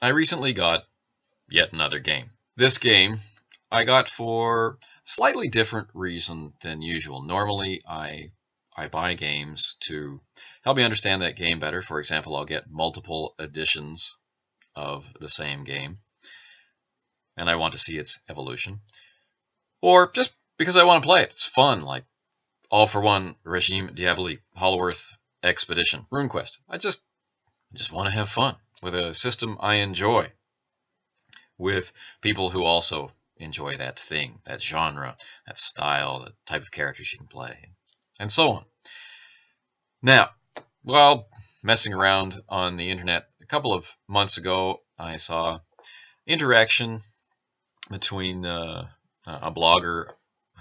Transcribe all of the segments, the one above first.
I recently got yet another game. This game I got for slightly different reason than usual. Normally I buy games to help me understand that game better. For example, I'll get multiple editions of the same game and I want to see its evolution. Or just because I want to play it. It's fun, like All for One, Regime Diabolique, Hollow Earth Expedition, RuneQuest. I just want to have fun with a system I enjoy, with people who also enjoy that thing, that genre, that style, the type of characters you can play, and so on. Now, while messing around on the internet a couple of months ago, I saw interaction between a blogger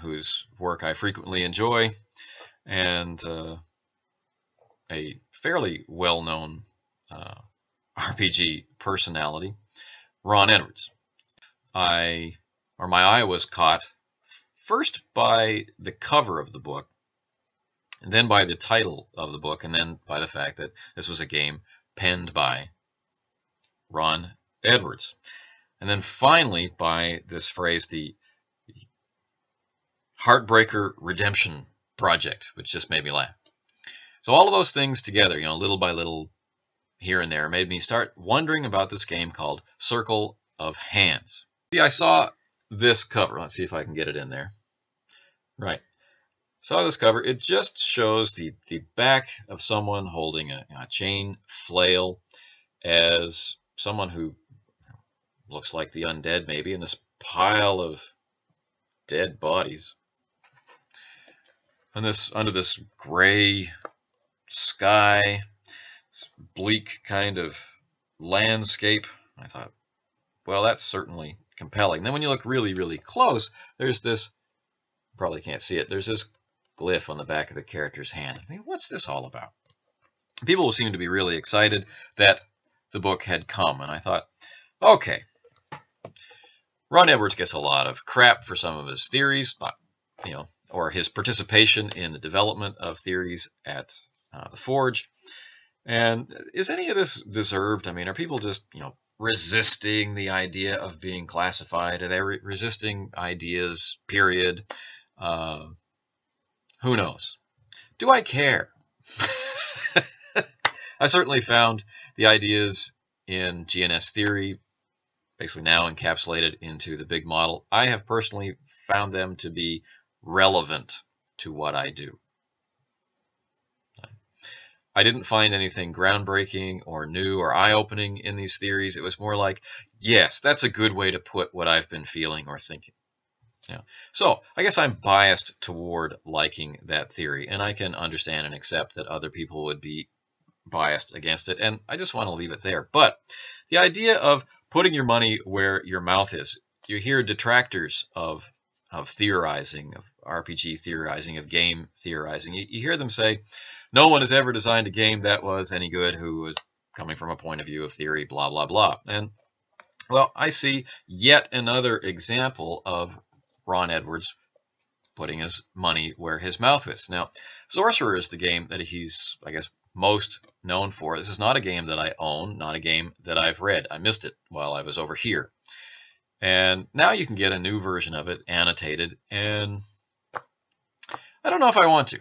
whose work I frequently enjoy and a fairly well-known RPG personality, Ron Edwards. My eye was caught first by the cover of the book, and then by the title of the book, and then by the fact that this was a game penned by Ron Edwards. And then finally by this phrase, the Heartbreaker Redemption Project, which just made me laugh. So all of those things together, little by little, here and there, made me start wondering about this game called Circle of Hands. See, I saw this cover. Let's see if I can get it in there. Right. Saw this cover. It just shows the back of someone holding a chain flail as someone who looks like the undead, maybe, in this pile of dead bodies. And this under this gray sky, this bleak kind of landscape. I thought, well, that's certainly compelling. Then when you look really, really close, there's this, probably can't see it, there's this glyph on the back of the character's hand. I mean, what's this all about? People seem to be really excited that the book had come, and I thought, okay, Ron Edwards gets a lot of crap for some of his theories, or his participation in the development of theories at the Forge. And is any of this deserved? I mean, are people just, resisting the idea of being classified? Are they resisting ideas, period? Who knows? Do I care? I certainly found the ideas in GNS theory, basically now encapsulated into the big model. I have personally found them to be relevant to what I do. I didn't find anything groundbreaking or new or eye-opening in these theories. It was more like, yes, that's a good way to put what I've been feeling or thinking. So I guess I'm biased toward liking that theory, and I can understand and accept that other people would be biased against it, and I just want to leave it there. But the idea of putting your money where your mouth is, you hear detractors of theorizing, of RPG theorizing, of game theorizing. You hear them say, no one has ever designed a game that was any good who was coming from a point of view of theory, blah, blah, blah. And, well, I see yet another example of Ron Edwards putting his money where his mouth is. Now, Sorcerer is the game that he's, I guess, most known for. This is not a game that I own, not a game that I've read. I missed it while I was over here. And now you can get a new version of it, annotated, and I don't know if I want to.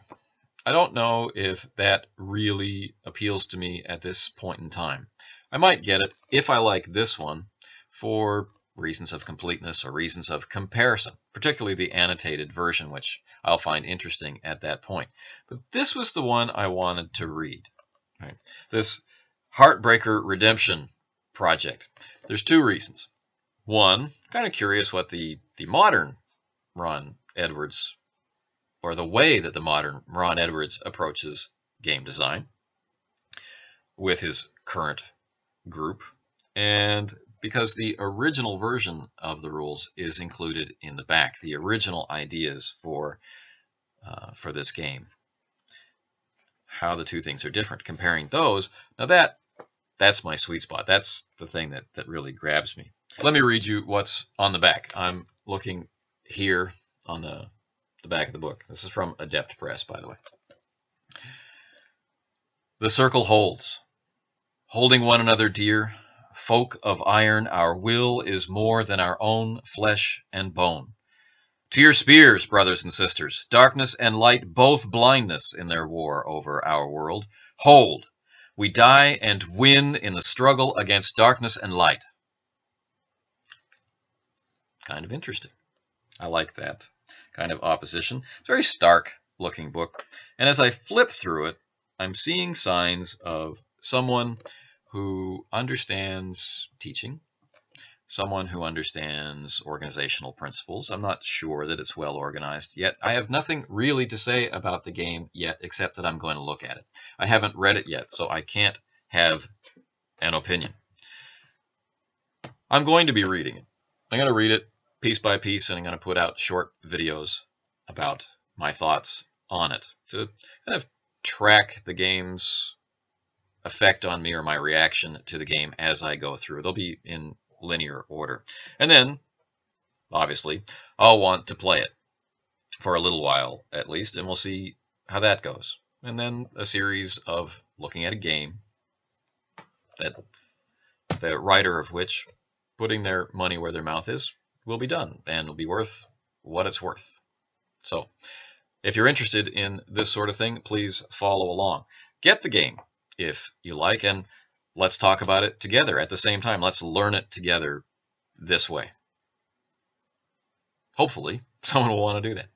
I don't know if that really appeals to me at this point in time. I might get it if I like this one for reasons of completeness or reasons of comparison, particularly the annotated version, which I'll find interesting at that point. But this was the one I wanted to read. Right? This Heartbreaker Redemption Project. There's two reasons. One, kind of curious what the modern Ron Edwards, or the way that the modern Ron Edwards approaches game design with his current group, and because the original version of the rules is included in the back, the original ideas for this game, how the two things are different, comparing those. Now that's my sweet spot. That's the thing that really grabs me. Let me read you what's on the back. I'm looking here on the back of the book. This is from Adept Press, by the way. The circle holds, holding one another dear, folk of iron, our will is more than our own flesh and bone. To your spears, brothers and sisters, darkness and light, both blindness in their war over our world. Hold, we die and win in the struggle against darkness and light. Kind of interesting. I like that kind of opposition. It's a very stark looking book. And as I flip through it, I'm seeing signs of someone who understands teaching, someone who understands organizational principles. I'm not sure that it's well organized yet. I have nothing really to say about the game yet, except that I'm going to look at it. I haven't read it yet, so I can't have an opinion. I'm going to be reading it. I'm going to read it piece by piece, and I'm going to put out short videos about my thoughts on it to kind of track the game's effect on me or my reaction to the game as I go through. They'll be in linear order. And then, obviously, I'll want to play it for a little while at least, and we'll see how that goes. And then a series of looking at a game that the writer of which, putting their money where their mouth is, will be done and will be worth what it's worth. So, if you're interested in this sort of thing, please follow along. Get the game if you like, and let's talk about it together at the same time. Let's learn it together this way. Hopefully, someone will want to do that.